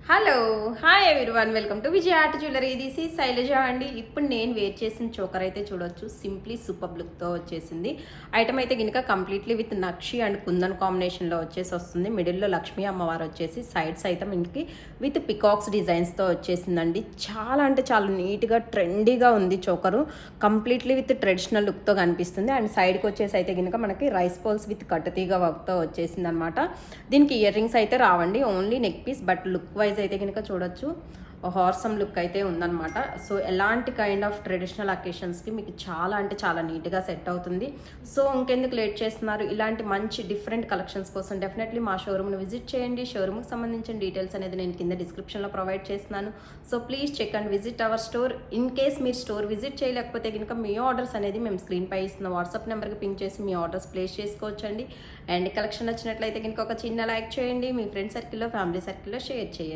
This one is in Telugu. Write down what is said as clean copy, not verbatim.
Hello hi everyone welcome to Vijaya art jewellery. This is Shailaja అండి. ఇప్పుడు నేను వేర్ చేసిన చోకర్ అయితే చూడొచ్చు, సింప్లీ సూపర్ లుక్తో వచ్చేసింది. ఐటమ్ అయితే కనుక completely with nakshi and kundan కాంబినేషన్లో వస్తుంది. మిడిల్లో లక్ష్మీ అమ్మవారు వచ్చేసి, సైడ్స్ అయితే మనకి విత్ పికాక్స్ డిజైన్స్తో వచ్చేసిందండి. చాలా అంటే చాలా నీట్గా ట్రెండీగా ఉంది చోకరు. కంప్లీట్లీ విత్ ట్రెడిషనల్ లుక్తో కనిపిస్తుంది. అండ్ సైడ్కి వచ్చేసి అయితే కనుక మనకి రైస్ పోల్స్ విత్ కట్టుతీగ వర్క్తో వచ్చేసింది అనమాట. దీనికి ఇయర్ రింగ్స్ అయితే రావండి, only neck piece. But look wise అయితే కనుక చూడొచ్చు, హార్సమ్ లుక్ అయితే ఉందన్నమాట. సో ఎలాంటి కైండ్ ఆఫ్ ట్రెడిషనల్ అకేషన్స్కి మీకు చాలా అంటే చాలా నీట్గా సెట్ అవుతుంది. సో ఇంకెందుకు లేట్ చేస్తున్నారు, ఇలాంటి మంచి డిఫరెంట్ కలెక్షన్స్ కోసం డెఫినెట్లీ మా షోరూమ్ని విజిట్ చేయండి. షోరూమ్కి సంబంధించిన డీటెయిల్స్ అనేది నేను కింద డిస్క్రిప్షన్లో ప్రొవైడ్ చేస్తున్నాను. So please check and visit our store. In case మీరు స్టోర్ విజిట్ చేయలేకపోతే కనుక మీ ఆర్డర్స్ అనేది మేము స్క్రీన్ పై ఇస్తున్న వాట్సాప్ నెంబర్కి పింక్ చేసి మీ ఆర్డర్స్ ప్లేస్ చేసుకోవచ్చండి. అండ్ కలెక్షన్ నచ్చినట్లయితే కనుక ఒక చిన్న లైక్ చేయండి, మీ ఫ్రెండ్ సర్కిల్లో ఫ్యామిలీ సర్కిల్లో షేర్ చేయండి.